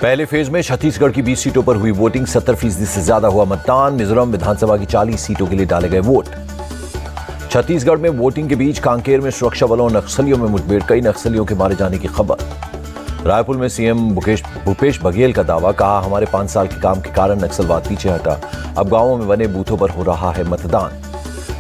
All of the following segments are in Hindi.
पहले फेज में छत्तीसगढ़ की 20 सीटों पर हुई वोटिंग, 70% से ज्यादा हुआ मतदान। मिजोरम विधानसभा की 40 सीटों के लिए डाले गए वोट। छत्तीसगढ़ में वोटिंग के बीच कांकेर में सुरक्षा बलों और नक्सलियों में मुठभेड़, कई नक्सलियों के मारे जाने की खबर। रायपुर में सीएम भूपेश बघेल का दावा, कहा हमारे 5 साल के काम के कारण नक्सलवाद पीछे हटा, अब गांवों में बने बूथों पर हो रहा है मतदान।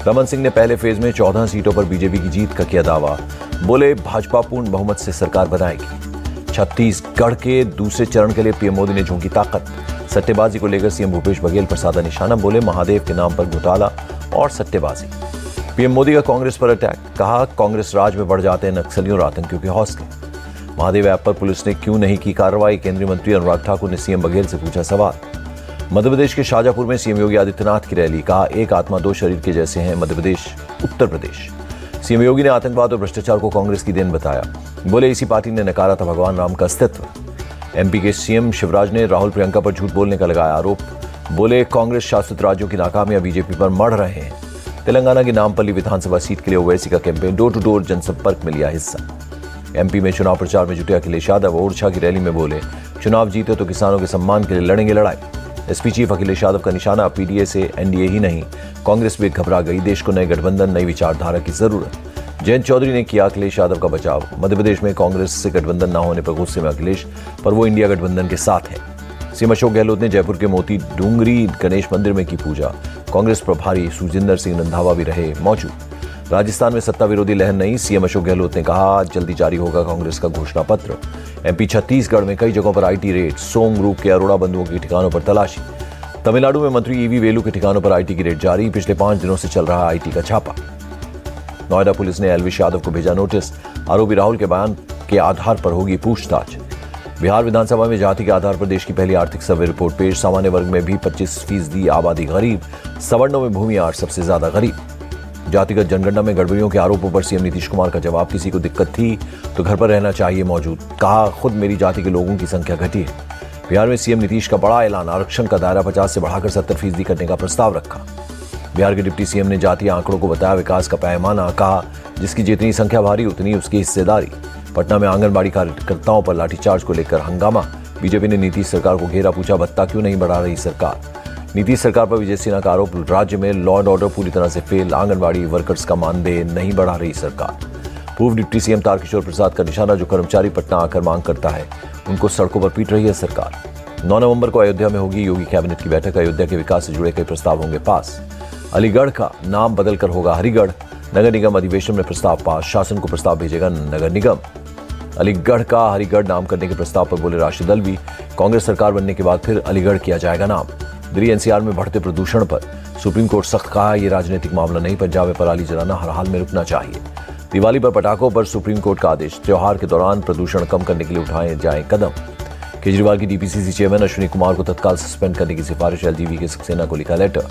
रमन सिंह ने पहले फेज में 14 सीटों पर बीजेपी की जीत का किया दावा, बोले भाजपा पूर्ण बहुमत से सरकार बनाएगी। छत्तीसगढ़ के दूसरे चरण के लिए पीएम मोदी ने झोंकी ताकत, सट्टेबाजी को लेकर सीएम भूपेश बघेल पर साधा निशाना, बोले महादेव के नाम पर घोटाला और सट्टेबाजी। पीएम मोदी का कांग्रेस पर अटैक, कहा कांग्रेस राज में बढ़ जाते हैं नक्सलियों और आतंकियों के हौसले। महादेव ऐप पर पुलिस ने क्यों नहीं की कार्रवाई, केंद्रीय मंत्री अनुराग ठाकुर ने सीएम बघेल से पूछा सवाल। मध्य प्रदेश के शाजापुर में सीएम योगी आदित्यनाथ की रैली, कहा एक आत्मा दो शरीर के जैसे हैं मध्य प्रदेश उत्तर प्रदेश। सीएम योगी ने आतंकवाद और भ्रष्टाचार को कांग्रेस की देन बताया, बोले इसी पार्टी ने नकारा था भगवान राम का अस्तित्व। एमपी के सीएम शिवराज ने राहुल प्रियंका पर झूठ बोलने का लगाया आरोप, बोले कांग्रेस शासित राज्यों की नाकामियां बीजेपी पर मढ़ रहे हैं। तेलंगाना की नामपल्ली विधानसभा सीट के लिए ओवैसी का कैंपेन, डोर टू डोर जनसंपर्क में लिया हिस्सा। एमपी में चुनाव प्रचार में जुटे अखिलेश यादव, ओरछा की रैली में बोले चुनाव जीते तो किसानों के सम्मान के लिए लड़ेंगे लड़ाई। एसपी चीफ अखिलेश यादव का निशाना, पीडीए से एनडीए ही नहीं कांग्रेस भी घबरा गई, देश को नए गठबंधन नई विचारधारा की जरूरत। जयंत चौधरी ने किया अखिलेश यादव का बचाव, मध्य प्रदेश में कांग्रेस से गठबंधन न होने पर गुस्से में अखिलेश, पर वो इंडिया गठबंधन के साथ है। सीएम अशोक गहलोत ने जयपुर के मोती डूंगरी गणेश मंदिर में की पूजा, कांग्रेस प्रभारी सुजिंदर सिंह रंधावा भी रहे मौजूद। राजस्थान में सत्ता विरोधी लहर नहीं, सीएम अशोक गहलोत ने कहा जल्दी जारी होगा कांग्रेस का घोषणा पत्र। एमपी छत्तीसगढ़ में कई जगहों पर आईटी रेड, सोंग ग्रुप के अरोड़ा बंधुओं के ठिकानों पर तलाशी। तमिलनाडु में मंत्री ईवी वेलू के ठिकानों पर आईटी की रेड जारी, पिछले 5 दिनों से चल रहा आईटी का छापा। नोएडा पुलिस ने एलविश यादव को भेजा नोटिस, आरोपी राहुल के बयान के आधार पर होगी पूछताछ। बिहार विधानसभा में जाति के आधार पर देश की पहली आर्थिक सर्वे रिपोर्ट पेश, सामान्य वर्ग में भी 25% आबादी गरीब, सवर्णों में भूमिहार सबसे ज्यादा गरीब। जातिगत जनगणना में गड़बड़ियों के आरोपों पर सीएम नीतीश कुमार का जवाब, किसी को दिक्कत थी तो घर पर रहना चाहिए मौजूद, कहा खुद मेरी जाति के लोगों की संख्या घटी है। बिहार में सीएम नीतीश का बड़ा ऐलान, आरक्षण का दायरा 50 से बढ़ाकर 70% करने का प्रस्ताव रखा। बिहार के डिप्टी सीएम ने जातीय आंकड़ों को बताया विकास का पैमाना, कहा जिसकी जितनी संख्या भारी उतनी उसकी हिस्सेदारी। पटना में आंगनबाड़ी कार्यकर्ताओं पर लाठीचार्ज को लेकर हंगामा, बीजेपी ने नीतीश सरकार को घेरा, पूछा भत्ता क्यों नहीं बढ़ा रही सरकार। नीतीश सरकार पर विजय सिन्हा का आरोप, राज्य में लॉ एंड ऑर्डर पूरी तरह से फेल, आंगनबाड़ी वर्कर्स का मानदेय नहीं बढ़ा रही सरकार। पूर्व डिप्टी सीएम तारकिशोर प्रसाद का निशाना, जो कर्मचारी पटना आकर मांग करता है उनको सड़कों पर पीट रही है सरकार। 9 नवंबर को अयोध्या में होगी योगी कैबिनेट की बैठक, अयोध्या के विकास से जुड़े कई प्रस्ताव होंगे पास। अलीगढ़ का नाम बदलकर होगा हरिगढ़, नगर निगम अधिवेशन में प्रस्ताव पास, शासन को प्रस्ताव भेजेगा नगर निगम। अलीगढ़ का हरिगढ़ नाम करने के प्रस्ताव पर बोले राष्ट्रीय दल भी, कांग्रेस सरकार बनने के बाद फिर अलीगढ़ किया जाएगा नाम। दिल्ली एनसीआर में बढ़ते प्रदूषण पर सुप्रीम कोर्ट सख्त, कहा ये राजनीतिक मामला नहीं, पंजाब में पराली जलाना हर हाल में रुकना चाहिए। दिवाली पर पटाखों पर सुप्रीम कोर्ट का आदेश, त्योहार के दौरान प्रदूषण कम करने के लिए उठाए जाएं कदम। केजरीवाल की डीपीसीसी चेयरमैन अश्विनी कुमार को तत्काल सस्पेंड करने की सिफारिश, एलजीवी के सक्सेना को लिखा लेटर।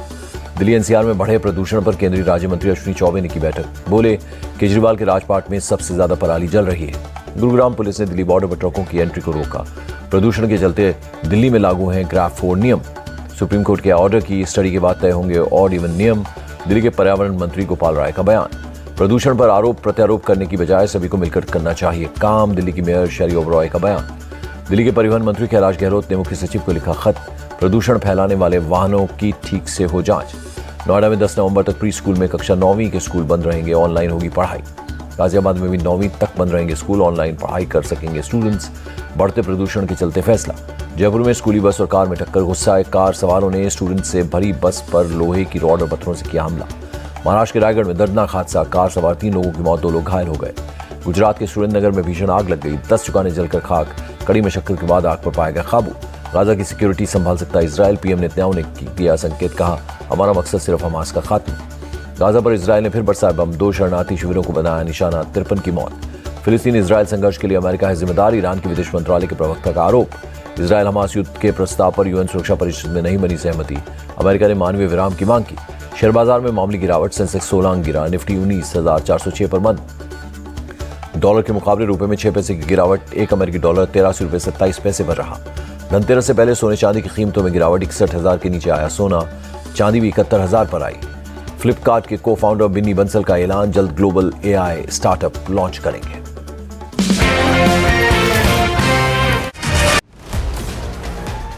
दिल्ली एनसीआर में बढ़े प्रदूषण पर केंद्रीय राज्य मंत्री अश्विनी चौबे ने की बैठक, बोले केजरीवाल के राजपाट में सबसे ज्यादा पराली जल रही है। गुरुग्राम पुलिस ने दिल्ली बॉर्डर पर ट्रकों की एंट्री को रोका, प्रदूषण के चलते दिल्ली में लागू हैं ग्राफ 4 नियम। सुप्रीम कोर्ट के ऑर्डर की स्टडी के बाद तय होंगे ऑड इवन नियम, दिल्ली के पर्यावरण मंत्री गोपाल राय का बयान। प्रदूषण पर आरोप प्रत्यारोप करने की बजाय सभी को मिलकर करना चाहिए काम, दिल्ली की मेयर शेरी ओबरॉय का बयान। दिल्ली के परिवहन मंत्री कैलाश गहलोत ने मुख्य सचिव को लिखा खत, प्रदूषण फैलाने वाले वाहनों की ठीक से हो जांच। नोएडा में 10 नवंबर तक प्री स्कूल में कक्षा 9वीं के स्कूल बंद रहेंगे, ऑनलाइन होगी पढ़ाई। गाजियाबाद में भी 9वीं तक बंद रहेंगे स्कूल, ऑनलाइन पढ़ाई कर सकेंगे स्टूडेंट्स, बढ़ते प्रदूषण के चलते फैसला। जयपुर में स्कूली बस और कार में टक्कर, गुस्सा है कार सवारों ने स्टूडेंट से भरी बस पर लोहे की रॉड और पत्थरों से किया हमला। महाराष्ट्र के रायगढ़ में दर्दनाक हादसा, कार सवार 3 लोगों की मौत, 2 लोग घायल हो गए। गुजरात के सुरेंद्रनगर में भीषण आग लग गई, 10 दुकानें जलकर खाक, कड़ी मशक्कत के बाद आग पर पाया गया काबू। गाजा की सिक्योरिटी संभाल सकता इजरायल, पीएम नेतन्याहू ने दिया संकेत, कहा हमारा मकसद सिर्फ हमास का खात्मा। गाजा पर इजरायल ने फिर बरसाए बम, 2 शरणार्थी शिविरों को बनाया निशाना, 53 की मौत। फिलिस्तीन इजरायल संघर्ष के लिए अमेरिका है जिम्मेदार, ईरान के विदेश मंत्रालय के प्रवक्ता का आरोप। इजरायल हमास युद्ध के प्रस्ताव पर यूएन सुरक्षा परिषद में नहीं बनी सहमति, अमेरिका ने मानवीय विराम की मांग की। शेयर बाजार में मामूली गिरावट, सेंसेक्स 16 अंक गिरा, निफ्टी 19,406 पर बंद। डॉलर के मुकाबले रुपए में 6 पैसे की गिरावट, 1 अमेरिकी डॉलर 83 रुपये 27 पैसे पर रहा। धनतेरस से पहले सोने चांदी की कीमतों में गिरावट, 61,000 के नीचे आया सोना, चांदी भी 71,000 पर आई। फ्लिपकार्ट के को फाउंडर बिन्नी बंसल का ऐलान, जल्द ग्लोबल एआई स्टार्टअप लॉन्च करेंगे।